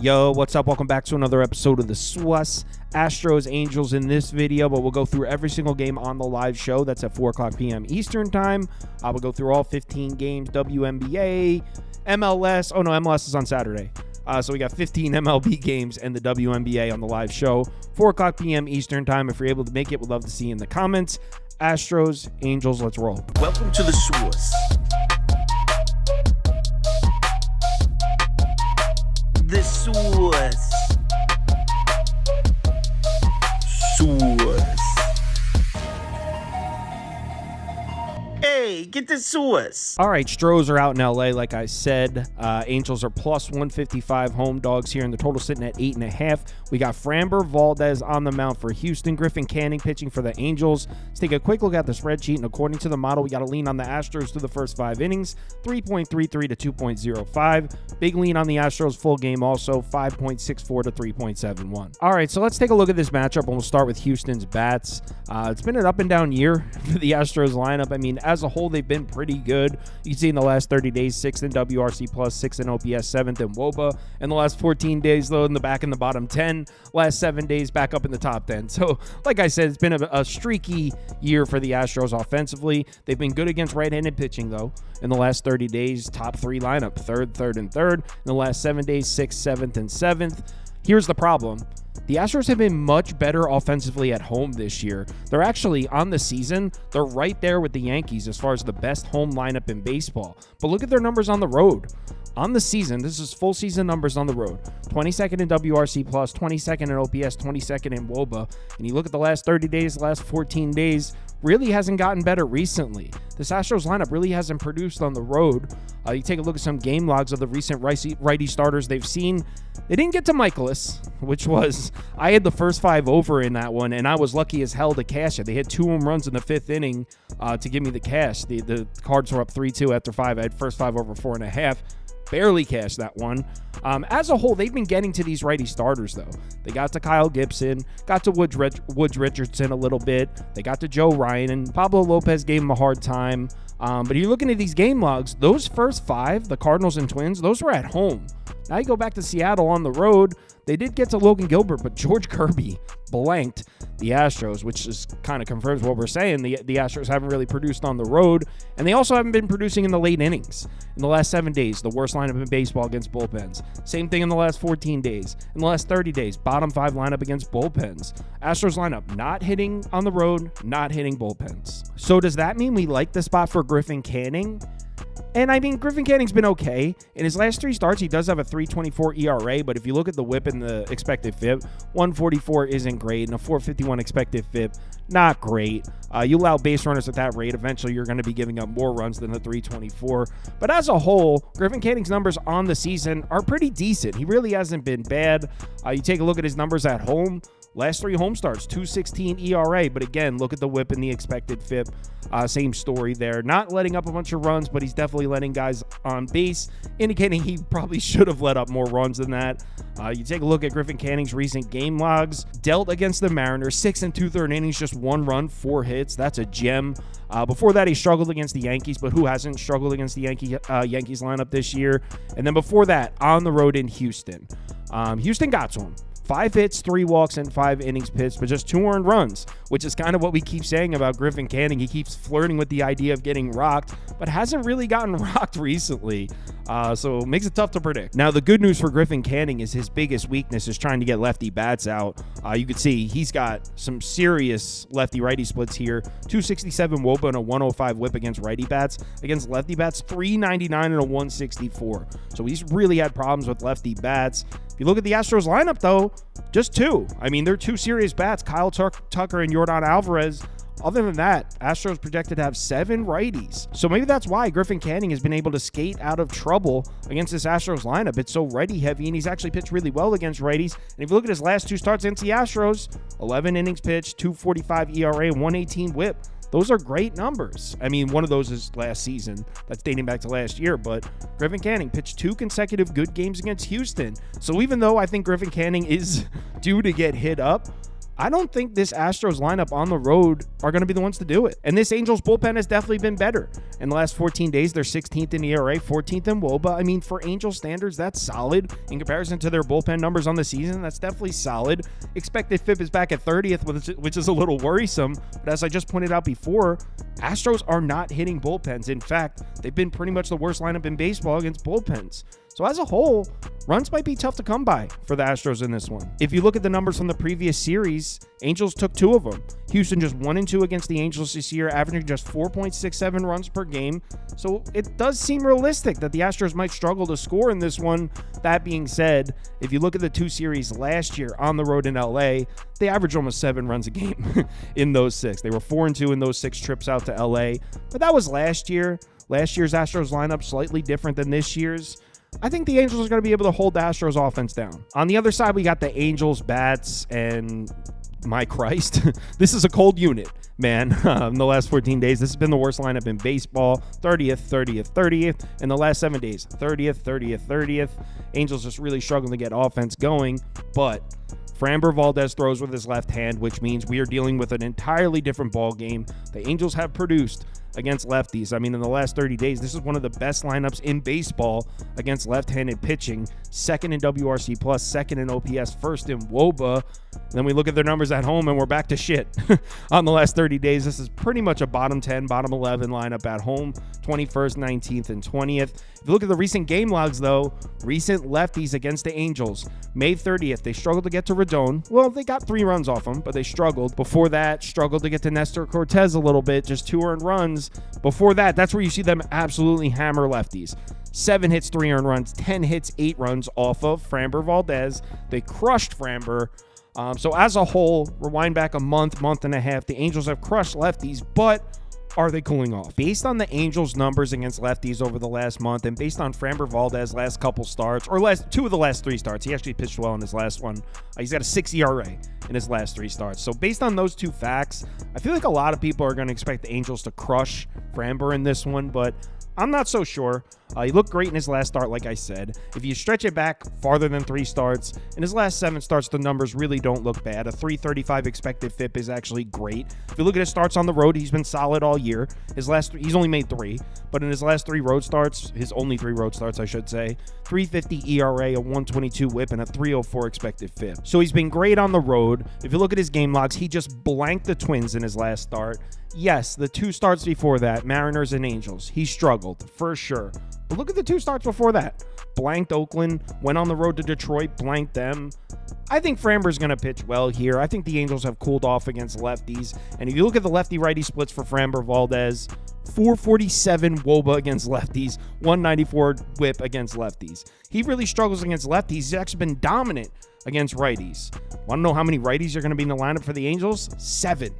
Yo, what's up? Welcome back to another episode of the SWUS Astros Angels in this video, but we'll go through every single game on the live show. That's at 4 o'clock p.m. Eastern time. We'll go through all 15 games, WNBA, MLS. Oh, no, MLS is on Saturday. So we got 15 MLB games and the WNBA on the live show, 4 o'clock p.m. Eastern time. If you're able to make it, we'd love to see you in the comments. Astros, Angels, let's roll. Welcome to the SWUS. The SWUS. SWUS. Hey, get the SWUS. All right, Stros are out in LA, like I said. Angels are plus 155 home dogs here, and the total sitting at 8.5. We got Framber Valdez on the mound for Houston. Griffin Canning pitching for the Angels. Let's take a quick look at the spreadsheet, and according to the model, we got to lean on the Astros through the first 5 innings, 3.33 to 2.05. Big lean on the Astros full game also, 5.64 to 3.71. All right, so let's take a look at this matchup, and we'll start with Houston's bats. It's been an up and down year for the Astros lineup. I mean, as a whole, they've been pretty good. You can see in the last 30 days, 6th in WRC+, 6th in OPS, 7th in WOBA. In the last 14 days, though, in the back in the bottom 10. Last 7 days, back up in the top 10. So, like I said, it's been a streaky year for the Astros offensively. They've been good against right-handed pitching, though. In the last 30 days, top 3 lineup, 3rd, and 3rd. In the last 7 days, 6th, 7th, and 7th. Here's the problem. The Astros have been much better offensively at home this year. They're actually, on the season, they're right there with the Yankees as far as the best home lineup in baseball. But look at their numbers on the road. On the season, this is full season numbers on the road. 22nd in WRC+, 22nd in OPS, 22nd in WOBA. And you look at the last 30 days, last 14 days, really hasn't gotten better recently. This Astros lineup really hasn't produced on the road. You take a look at some game logs of the recent righty starters they've seen. They didn't get to Michaelis, which was, I had the first 5 over in that one, and I was lucky as hell to cash it. They had 2 home runs in the 5th inning to give me the cash. The Cards were up 3-2 after 5. I had first 5 over 4.5. Barely cashed that one. As a whole, they've been getting to these righty starters, though. They got to Kyle Gibson, got to Woods Richardson a little bit. They got to Joe Ryan, and Pablo Lopez gave him a hard time. But you're looking at these game logs. Those first 5, the Cardinals and Twins, those were at home. Now you go back to Seattle on the road. They did get to Logan Gilbert, but George Kirby blanked the Astros, which just kind of confirms what we're saying. The Astros haven't really produced on the road, and they also haven't been producing in the late innings. In the last 7 days, the worst lineup in baseball against bullpens. Same thing in the last 14 days. In the last 30 days, bottom 5 lineup against bullpens. Astros lineup not hitting on the road, not hitting bullpens. So does that mean we like the spot for Griffin Canning? And I mean, Griffin Canning's been okay. In his last 3 starts, he does have a 3.24 ERA, but if you look at the whip and the expected FIP, 144 isn't great, and a 4.51 expected FIP, not great. You allow base runners at that rate, eventually you're going to be giving up more runs than the 3.24. But as a whole, Griffin Canning's numbers on the season are pretty decent. He really hasn't been bad. You take a look at his numbers at home. Last 3 home starts, 2.16 ERA. But again, look at the whip and the expected FIP. Same story there. Not letting up a bunch of runs, but he's definitely letting guys on base, indicating he probably should have let up more runs than that. You take a look at Griffin Canning's recent game logs. Dealt against the Mariners, 6 2/3 innings, just 1 run, 4 hits. That's a gem. Before that, he struggled against the Yankees, but who hasn't struggled against the Yankees lineup this year? And then before that, on the road in Houston. Houston got to him. 5 hits, 3 walks, and 5 innings pitched, but just 2 earned runs, which is kind of what we keep saying about Griffin Canning. He keeps flirting with the idea of getting rocked, but hasn't really gotten rocked recently. So it makes it tough to predict. Now, the good news for Griffin Canning is his biggest weakness is trying to get lefty bats out. You can see he's got some serious lefty-righty splits here. 267 WOBA and a 105 whip against righty bats. Against lefty bats, 399 and a 164. So he's really had problems with lefty bats. If you look at the Astros lineup, though, just 2. I mean, they're 2 serious bats, Kyle Tucker and Yordan Alvarez. Other than that, Astros projected to have 7 righties. So maybe that's why Griffin Canning has been able to skate out of trouble against this Astros lineup. It's so righty heavy, and he's actually pitched really well against righties. And if you look at his last 2 starts against the Astros, 11 innings pitched, 2.45 ERA, 118 whip. Those are great numbers. I mean, one of those is last season. That's dating back to last year. But Griffin Canning pitched 2 consecutive good games against Houston. So even though I think Griffin Canning is due to get hit up, I don't think this Astros lineup on the road are going to be the ones to do it. And this Angels bullpen has definitely been better. In the last 14 days, they're 16th in ERA, 14th in WOBA. I mean, for Angels standards, that's solid. In comparison to their bullpen numbers on the season, that's definitely solid. Expected FIP is back at 30th, which is a little worrisome. But as I just pointed out before, Astros are not hitting bullpens. In fact, they've been pretty much the worst lineup in baseball against bullpens. So as a whole, runs might be tough to come by for the Astros in this one. If you look at the numbers from the previous series, Angels took 2 of them. Houston just 1-2 against the Angels this year, averaging just 4.67 runs per game. So it does seem realistic that the Astros might struggle to score in this one. That being said, if you look at the 2 series last year on the road in LA, they averaged almost 7 runs a game in those 6. They were 4-2 in those 6 trips out to LA. But that was last year. Last year's Astros lineup slightly different than this year's. I think the Angels are going to be able to hold the Astros offense down. On the other side, we got the Angels bats, and my Christ, this is a cold unit, man. In the last 14 days, this has been the worst lineup in baseball. 30th, 30th, 30th. In the last 7 days, 30th, 30th, 30th. Angels just really struggling to get offense going, but Framber Valdez throws with his left hand, which means we are dealing with an entirely different ball game. The Angels have produced against lefties. I mean, in the last 30 days, this is one of the best lineups in baseball against left-handed pitching. Second in WRC+, second in OPS, first in WOBA. Then we look at their numbers at home, and we're back to shit. On the last 30 days, this is pretty much a bottom 10, bottom 11 lineup at home, 21st, 19th, and 20th. If you look at the recent game logs, though, recent lefties against the Angels. May 30th, they struggled to get to Rodon. Well, they got 3 runs off him, but they struggled. Before that, struggled to get to Nestor Cortez a little bit, just 2 earned runs. Before that, that's where you see them absolutely hammer lefties. 7 hits, 3 earned runs, 10 hits, 8 runs off of Framber Valdez. They crushed Framber. So as a whole, rewind back a month and a half, the Angels have crushed lefties, but are they cooling off? Based on the Angels' numbers against lefties over the last month, and based on Framber Valdez's last couple starts, or 2 of the last 3 starts, he actually pitched well in his last one. He's got a 6 ERA in his last 3 starts. So based on those 2 facts, I feel like a lot of people are going to expect the Angels to crush Framber in this one, but I'm not so sure. He looked great in his last start, like I said. If you stretch it back farther than 3 starts, in his last 7 starts, the numbers really don't look bad. A 335 expected FIP is actually great. If you look at his starts on the road, he's been solid all year. He's only made 3, but in his last 3 road starts, his only 3 road starts, I should say, 350 ERA, a 122 whip, and a 304 expected FIP. So he's been great on the road. If you look at his game logs, he just blanked the Twins in his last start. Yes, the 2 starts before that, Mariners and Angels, he struggled, for sure. But look at the 2 starts before that. Blanked Oakland, went on the road to Detroit, blanked them. I think Framber's going to pitch well here. I think the Angels have cooled off against lefties. And if you look at the lefty-righty splits for Framber Valdez, 447 WOBA against lefties, 194 whip against lefties. He really struggles against lefties. He's actually been dominant against righties. Want to know how many righties are going to be in the lineup for the Angels? 7.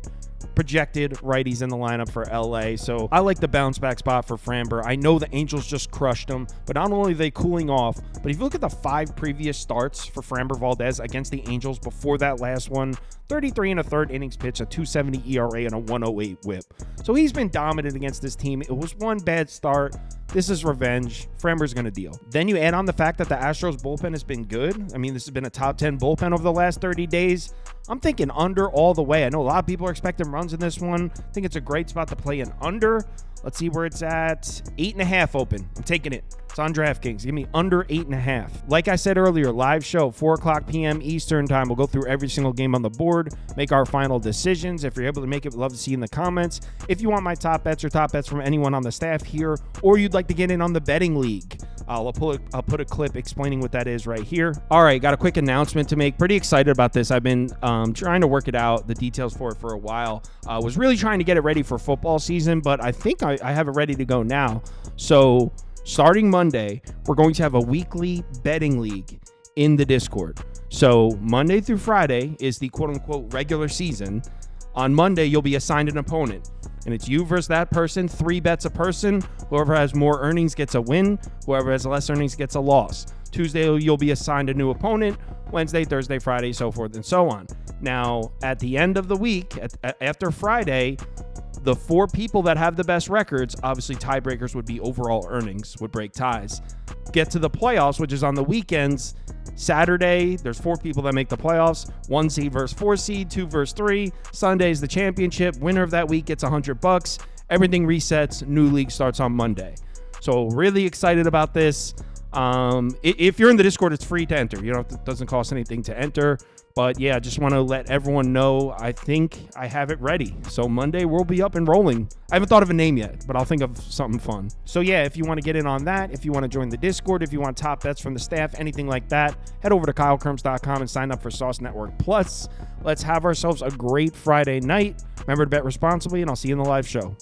Projected righties in the lineup for LA. So I like the bounce back spot for Framber. I know the Angels just crushed them, but not only are they cooling off, but if you look at the 5 previous starts for Framber Valdez against the Angels before that last one, 33 1/3 innings pitched, a 270 ERA, and a 108 whip. So he's been dominant against this team. It was one bad start. This is revenge. Framber's going to deal. Then you add on the fact that the Astros bullpen has been good. I mean, this has been a top 10 bullpen over the last 30 days. I'm thinking under all the way. I know a lot of people are expecting runs in this one. I think it's a great spot to play an under. Let's see where it's at. 8.5 open. I'm taking it. It's on DraftKings. Give me under 8.5. Like I said earlier, live show, 4 o'clock p.m. Eastern time. We'll go through every single game on the board, make our final decisions. If you're able to make it, we'd love to see you in the comments. If you want my top bets or top bets from anyone on the staff here, or you'd like to get in on the betting league, I'll put a clip explaining what that is right here. All right, got a quick announcement to make. Pretty excited about this. I've been trying to work it out, the details for it for a while. Was really trying to get it ready for football season, but I think I have it ready to go now. So starting Monday, we're going to have a weekly betting league in the Discord. So Monday through Friday is the quote-unquote regular season. On Monday, you'll be assigned an opponent, and it's you versus that person, 3 bets a person. Whoever has more earnings gets a win. Whoever has less earnings gets a loss. Tuesday, you'll be assigned a new opponent. Wednesday, Thursday, Friday, so forth and so on. Now, at the end of the week, after Friday, The 4 people that have the best records, obviously tiebreakers would be overall earnings, would break ties. Get to the playoffs, which is on the weekends. Saturday, there's 4 people that make the playoffs. 1 seed versus 4 seed, 2 versus 3. Sunday is the championship. Winner of that week gets $100. Everything resets. New league starts on Monday. So really excited about this. If you're in the Discord, it's free to enter. It doesn't cost anything to enter. But yeah, just want to let everyone know, I think I have it ready. So Monday we'll be up and rolling. I haven't thought of a name yet, but I'll think of something fun. So yeah, if you want to get in on that, if you want to join the Discord, if you want top bets from the staff, anything like that, head over to KyleKirms.com and sign up for Sauce Network Plus. Let's have ourselves a great Friday night. Remember to bet responsibly, and I'll see you in the live show.